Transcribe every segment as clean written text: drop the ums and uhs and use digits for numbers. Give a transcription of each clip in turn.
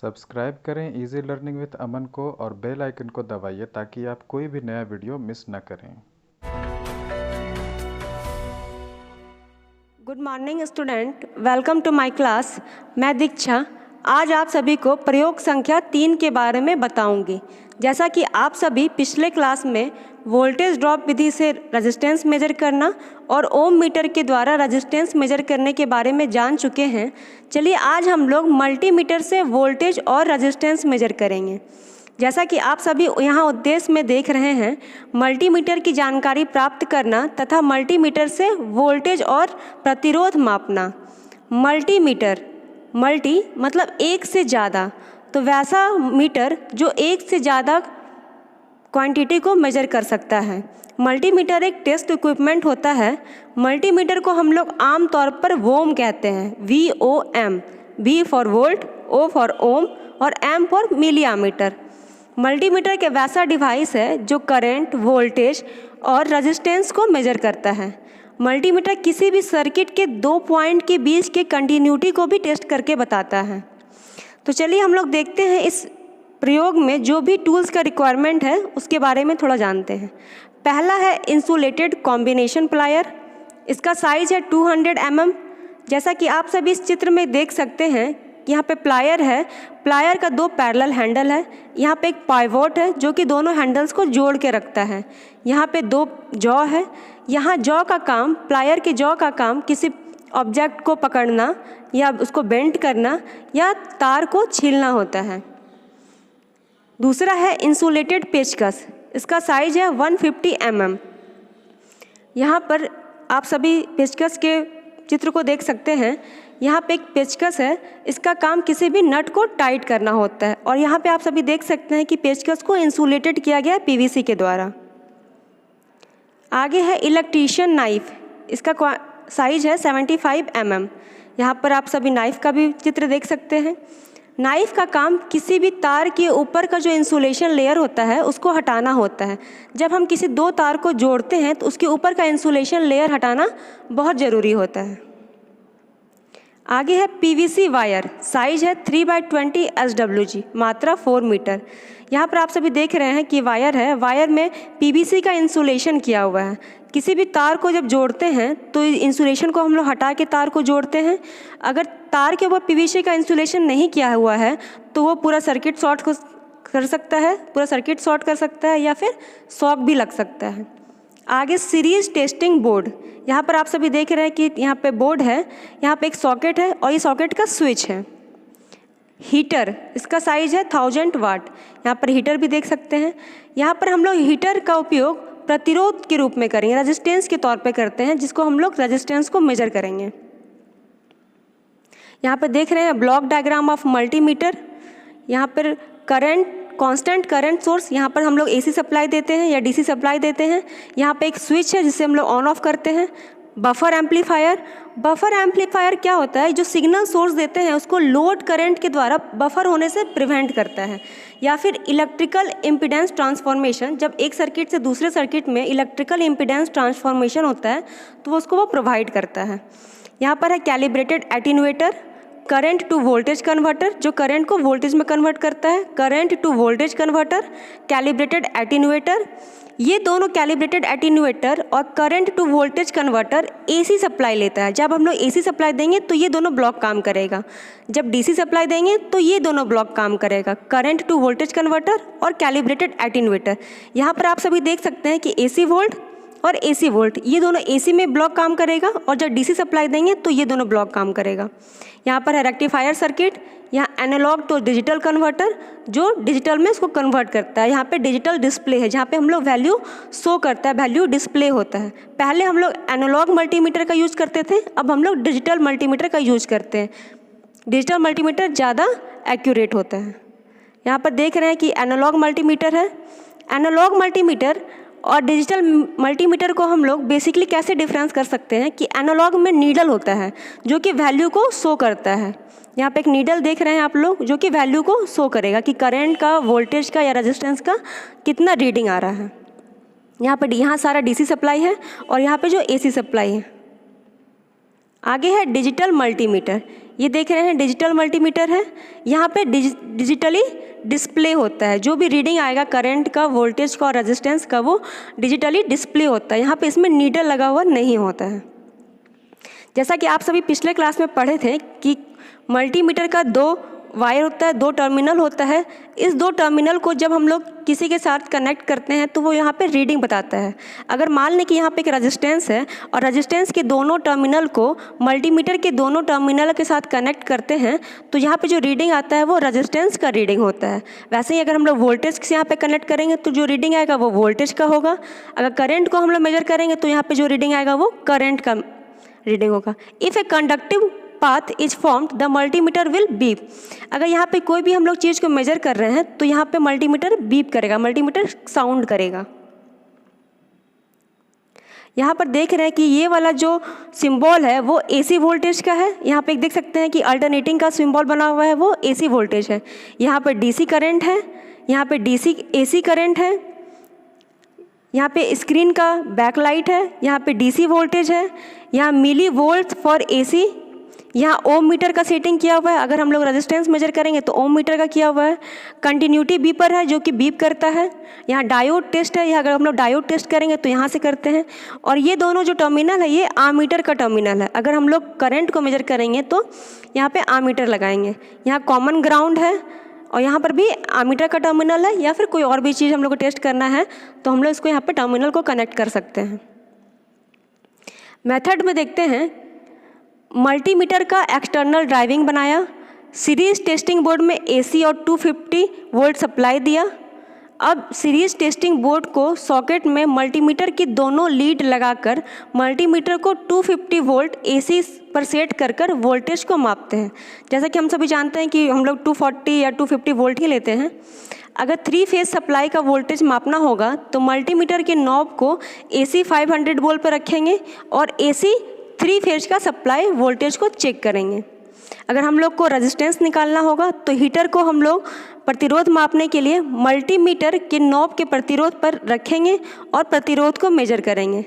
Subscribe करें easy learning with अमन को और बेल आइकन को दबाइए ताकि आप कोई भी नया वीडियो मिस न करें। Good morning student, welcome to my class. मैं दीक्षा आज आप सभी को प्रयोग संख्या 3 के बारे में बताऊंगी। जैसा कि आप सभी पिछले क्लास में वोल्टेज ड्रॉप विधि से रेजिस्टेंस मेजर करना और ओम मीटर के द्वारा रेजिस्टेंस मेजर करने के बारे में जान चुके हैं, चलिए आज हम लोग मल्टीमीटर से वोल्टेज और रेजिस्टेंस मेजर करेंगे। जैसा कि आप सभी यहाँ उद्देश्य में देख रहे हैं, मल्टीमीटर की जानकारी प्राप्त करना तथा मल्टीमीटर से वोल्टेज और प्रतिरोध मापना। मल्टीमीटर, मल्टी मतलब एक से ज़्यादा, तो वैसा मीटर जो एक से ज़्यादा क्वांटिटी को मेजर कर सकता है। मल्टीमीटर एक टेस्ट इक्विपमेंट होता है। मल्टीमीटर को हम लोग आम तौर पर वोम कहते हैं, VOM, V for volt, O for ohm और M फॉर मिलीमीटर। मल्टीमीटर के वैसा डिवाइस है जो करंट, वोल्टेज और रेजिस्टेंस को मेजर करता है। मल्टीमीटर किसी भी सर्किट के 2 पॉइंट के बीच के कंटिन्यूटी को भी टेस्ट करके बताता है। तो चलिए हम लोग देखते हैं इस प्रयोग में जो भी टूल्स का रिक्वायरमेंट है उसके बारे में थोड़ा जानते हैं। पहला है इंसुलेटेड कॉम्बिनेशन प्लायर। इसका साइज है 200 mm। जैसा कि आप सभी इस चित्र में देख सकते हैं, यहाँ पे प्लायर है। प्लायर का 2 पैरेलल हैंडल है। यहाँ पे एक पाइवोट है जो कि दोनों हैंडल्स को जोड़ के रखता है। यहाँ पे 2 जॉ है। यहाँ जॉ का काम, प्लायर के जॉ का काम किसी ऑब्जेक्ट को पकड़ना या उसको बेंड करना या तार को छीलना होता है। दूसरा है इंसुलेटेड पेचकस। इसका साइज है 150 mm। यहाँ पर आप सभी पेचकस के चित्र को देख सकते हैं। यहाँ पे एक पेचकस है, इसका काम किसी भी नट को टाइट करना होता है और यहाँ पे आप सभी देख सकते हैं कि पेचकस को इंसुलेटेड किया गया है PVC के द्वारा। आगे है इलेक्ट्रीशियन नाइफ। इसका साइज है 75 mm। यहाँ पर आप सभी नाइफ का भी चित्र देख सकते हैं। नाइफ का काम किसी भी तार के ऊपर का जो इंसुलेशन लेयर होता है उसको हटाना होता है। जब हम किसी 2 तार को जोड़ते हैं तो उसके ऊपर का इंसुलेशन लेयर हटाना बहुत ज़रूरी होता है। आगे है PVC वायर। साइज है 3/20 SWG, मात्रा 4 मीटर। यहाँ पर आप सभी देख रहे हैं कि वायर है, वायर में PVC का इंसुलेशन किया हुआ है। किसी भी तार को जब जोड़ते हैं तो इंसुलेशन को हम लोग हटा के तार को जोड़ते हैं। अगर तार के ऊपर PVC का इंसुलेशन नहीं किया हुआ है तो वो पूरा सर्किट शॉर्ट कर सकता है, पूरा सर्किट शॉर्ट कर सकता है या फिर शॉक भी लग सकता है। आगे सीरीज टेस्टिंग बोर्ड। यहाँ पर आप सभी देख रहे हैं कि यहाँ पे बोर्ड है, यहाँ पे एक सॉकेट है और ये सॉकेट का स्विच है। हीटर, इसका साइज है 1000 वाट। यहाँ पर हीटर भी देख सकते हैं। यहाँ पर हम लोग हीटर का उपयोग प्रतिरोध के रूप में करेंगे, रेजिस्टेंस के तौर पे करते हैं, जिसको हम लोग रेजिस्टेंस को मेजर करेंगे। यहाँ पर देख रहे हैं ब्लॉक डायग्राम ऑफ मल्टीमीटर। यहाँ पर करंट, कांस्टेंट करंट सोर्स, यहाँ पर हम लोग AC सप्लाई देते हैं या DC सप्लाई देते हैं। यहाँ पे एक स्विच है जिससे हम लोग ऑन ऑफ करते हैं। बफर एम्पलीफायर, बफर एम्पलीफायर क्या होता है, जो सिग्नल सोर्स देते हैं उसको लोड करंट के द्वारा बफर होने से प्रिवेंट करता है। या फिर इलेक्ट्रिकल इम्पीडेंस ट्रांसफॉर्मेशन, जब एक सर्किट से दूसरे सर्किट में इलेक्ट्रिकल इम्पीडेंस ट्रांसफॉर्मेशन होता है तो उसको वो प्रोवाइड करता है। यहाँ पर है calibrated attenuator, current to voltage converter, जो करंट को वोल्टेज में कन्वर्ट करता है। Current to voltage converter, calibrated attenuator. ये दोनों कैलिब्रेटेड एटीन्यूएटर और current to voltage converter AC supply लेता है। जब हम लोग AC सप्लाई देंगे तो ये दोनों ब्लॉक काम करेगा, जब DC सप्लाई देंगे तो ये दोनों ब्लॉक काम करेगा, करंट टू वोल्टेज कन्वर्टर और कैलिब्रेटेड एटीन्यूएटर। यहाँ पर आप सभी देख सकते हैं कि AC वोल्ट और AC वोल्ट, ये दोनों AC में ब्लॉक काम करेगा और जब DC सप्लाई देंगे तो ये दोनों ब्लॉक काम करेगा। यहाँ पर है रेक्टिफायर सर्किट, यहाँ एनालॉग टू डिजिटल कन्वर्टर, जो डिजिटल में इसको कन्वर्ट करता है। यहाँ पे डिजिटल डिस्प्ले है जहाँ पे हम लोग वैल्यू शो करता है, वैल्यू डिस्प्ले होता है। पहले हम लोग एनालॉग मल्टीमीटर का यूज़ करते थे, अब हम लोग डिजिटल मल्टीमीटर का यूज़ करते हैं। डिजिटल मल्टीमीटर ज़्यादा एक्यूरेट होता है। यहाँ पर देख रहे हैं कि एनालॉग मल्टीमीटर है। एनालॉग मल्टीमीटर और डिजिटल मल्टीमीटर को हम लोग बेसिकली कैसे डिफरेंस कर सकते हैं कि एनालॉग में नीडल होता है जो कि वैल्यू को शो करता है। यहाँ पे एक नीडल देख रहे हैं आप लोग जो कि वैल्यू को शो करेगा कि करंट का, वोल्टेज का या रेजिस्टेंस का कितना रीडिंग आ रहा है। यहाँ सारा DC सप्लाई है और यहाँ पे जो AC सप्लाई है। आगे है डिजिटल मल्टीमीटर। ये देख रहे हैं डिजिटल मल्टीमीटर है। यहाँ पे डिजिटली डिस्प्ले होता है, जो भी रीडिंग आएगा करंट का, वोल्टेज का और रेजिस्टेंस का, वो डिजिटली डिस्प्ले होता है। यहाँ पे इसमें नीडल लगा हुआ नहीं होता है। जैसा कि आप सभी पिछले क्लास में पढ़े थे कि मल्टीमीटर का 2 वायर होता है, 2 टर्मिनल होता है। इस 2 टर्मिनल को जब हम लोग किसी के साथ कनेक्ट करते हैं तो वो यहाँ पे रीडिंग बताता है। अगर मान लें कि यहाँ पे एक रेजिस्टेंस है और रेजिस्टेंस के दोनों टर्मिनल को मल्टीमीटर के दोनों टर्मिनल के साथ कनेक्ट करते हैं तो यहाँ पे जो रीडिंग आता है वो रेजिस्टेंस का रीडिंग होता है। वैसे ही अगर हम लोग वोल्टेज से यहाँ पे कनेक्ट करेंगे तो जो रीडिंग आएगा वो वोल्टेज का होगा। अगर करंट को हम लोग मेजर करेंगे तो यहाँ पर जो रीडिंग आएगा वो करंट का रीडिंग होगा। If A conductive path is formed the multimeter will beep. अगर यहाँ पे कोई भी हम लोग चीज़ को मेजर कर रहे हैं तो यहाँ पे मल्टीमीटर बीप करेगा, मल्टीमीटर साउंड करेगा। यहाँ पर देख रहे हैं कि ये वाला जो सिंबल है वो एसी वोल्टेज का है। यहाँ पे देख सकते हैं कि अल्टरनेटिंग का सिंबल बना हुआ है, वो एसी वोल्टेज है। यहाँ पर डीसी करंट है, यहाँ पे डीसी एसी करंट है। यहाँ पे स्क्रीन का बैकलाइट है, यहाँ पे डीसी वोल्टेज है, यहाँ मिली वोल्ट फॉर एसी। यहाँ ओम मीटर का सेटिंग किया हुआ है। अगर हम लोग रेजिस्टेंस मेजर करेंगे तो ओम मीटर का किया हुआ है। कंटिन्यूटी बीपर है जो कि बीप करता है। यहाँ डायोड टेस्ट है, यहाँ अगर हम लोग डायोड टेस्ट करेंगे तो यहाँ से करते हैं। और ये दोनों जो टर्मिनल है ये आमीटर का टर्मिनल है। अगर हम लोग करंट को मेजर करेंगे तो यहाँ पे आमीटर लगाएंगे। यहाँ कॉमन ग्राउंड है और यहाँ पर भी आमीटर का टर्मिनल है, या फिर कोई और भी चीज़ हम लोग को टेस्ट करना है तो हम लोग इसको यहाँ पे टर्मिनल को कनेक्ट कर सकते हैं। मेथड में देखते हैं, मल्टीमीटर का एक्सटर्नल ड्राइविंग बनाया, सीरीज टेस्टिंग बोर्ड में एसी और 250 वोल्ट सप्लाई दिया। अब सीरीज टेस्टिंग बोर्ड को सॉकेट में मल्टीमीटर की दोनों लीड लगाकर मल्टीमीटर को 250 वोल्ट एसी पर सेट कर कर वोल्टेज को मापते हैं। जैसा कि हम सभी जानते हैं कि हम लोग 240 या 250 वोल्ट ही लेते हैं। अगर 3 फेज सप्लाई का वोल्टेज मापना होगा तो मल्टीमीटर के नॉब को एसी 500 वोल्ट पर रखेंगे और एसी 3 फेज का सप्लाई वोल्टेज को चेक करेंगे। अगर हम लोग को रेजिस्टेंस निकालना होगा तो हीटर को हम लोग प्रतिरोध मापने के लिए मल्टीमीटर के नॉब के प्रतिरोध पर रखेंगे और प्रतिरोध को मेजर करेंगे।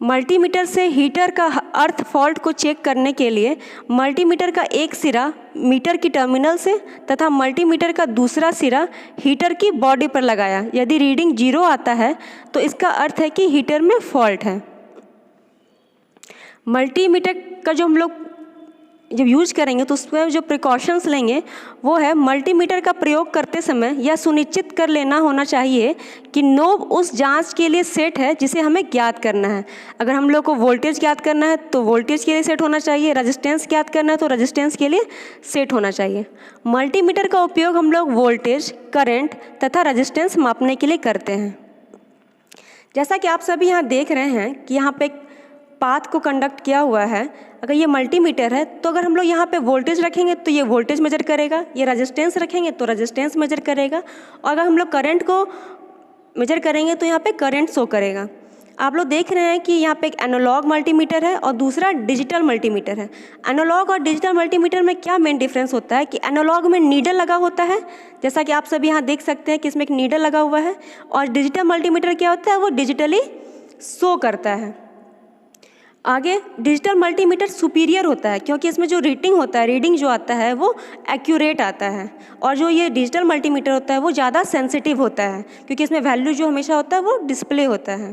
मल्टीमीटर से हीटर का अर्थ फॉल्ट को चेक करने के लिए मल्टीमीटर का एक सिरा मीटर की टर्मिनल से तथा मल्टीमीटर का दूसरा सिरा हीटर की बॉडी पर लगाया। यदि रीडिंग 0 आता है तो इसका अर्थ है कि हीटर में फॉल्ट है। मल्टीमीटर का जो हम लोग जब यूज करेंगे तो उसमें जो प्रिकॉशंस लेंगे वो है, मल्टीमीटर का प्रयोग करते समय यह सुनिश्चित कर लेना होना चाहिए कि नोब उस जांच के लिए सेट है जिसे हमें ज्ञात करना है। अगर हम लोग को वोल्टेज ज्ञात करना है तो वोल्टेज के लिए सेट होना चाहिए, रेजिस्टेंस ज्ञात करना है तो रेजिस्टेंस के लिए सेट होना चाहिए। मल्टीमीटर का उपयोग हम लोग वोल्टेज, करंट तथा रेजिस्टेंस मापने के लिए करते हैं। जैसा कि आप सभी यहाँ देख रहे हैं कि यहाँ पे पाथ को कंडक्ट किया हुआ है। अगर ये मल्टीमीटर है तो अगर हम लोग यहाँ पे वोल्टेज रखेंगे तो ये वोल्टेज मेजर करेगा, ये रेजिस्टेंस रखेंगे तो रेजिस्टेंस मेजर करेगा, और अगर हम लोग करंट को मेजर करेंगे तो यहाँ पे करंट शो करेगा। आप लोग देख रहे हैं कि यहाँ पे एक एनालॉग मल्टीमीटर है और दूसरा डिजिटल मल्टीमीटर है। एनालॉग और डिजिटल मल्टीमीटर में क्या मेन डिफरेंस होता है कि एनालॉग में नीडल लगा होता है, जैसा कि आप सभी यहाँ देख सकते हैं कि इसमें एक नीडल लगा हुआ है, और डिजिटल मल्टीमीटर क्या होता है, वो डिजिटली शो करता है। आगे डिजिटल मल्टीमीटर सुपीरियर होता है क्योंकि इसमें जो रीडिंग होता है, रीडिंग जो आता है वो एक्यूरेट आता है, और जो ये डिजिटल मल्टीमीटर होता है वो ज़्यादा सेंसिटिव होता है क्योंकि इसमें वैल्यू जो हमेशा होता है वो डिस्प्ले होता है।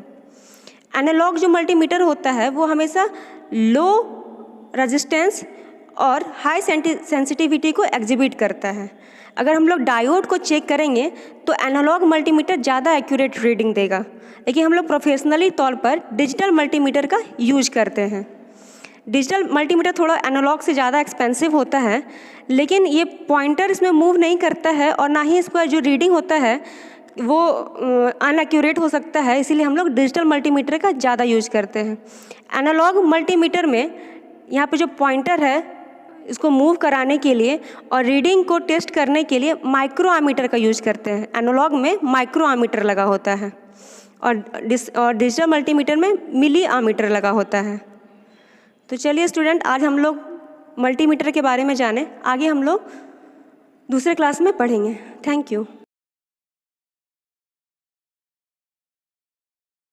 एनालॉग जो मल्टीमीटर होता है वो हमेशा लो रेजिस्टेंस और हाई सेंसिटिविटी को एग्जिबिट करता है। अगर हम लोग डायोड को चेक करेंगे तो एनालॉग मल्टीमीटर ज़्यादा एक्यूरेट रीडिंग देगा, लेकिन हम लोग प्रोफेशनली तौर पर डिजिटल मल्टीमीटर का यूज करते हैं। डिजिटल मल्टीमीटर थोड़ा एनालॉग से ज़्यादा एक्सपेंसिव होता है, लेकिन ये पॉइंटर इसमें मूव नहीं करता है और ना ही इसका जो रीडिंग होता है वो अनएक्यूरेट हो सकता है, इसीलिए हम लोग डिजिटल मल्टीमीटर का ज़्यादा यूज करते हैं। एनालॉग मल्टीमीटर में यहाँ पे जो पॉइंटर है इसको मूव कराने के लिए और रीडिंग को टेस्ट करने के लिए माइक्रो आमीटर का यूज करते हैं। एनालॉग में माइक्रो आमीटर लगा होता है और डिजिटल मल्टीमीटर में मिली आमीटर लगा होता है। तो चलिए स्टूडेंट, आज हम लोग मल्टीमीटर के बारे में जाने, आगे हम लोग दूसरे क्लास में पढ़ेंगे। Thank you.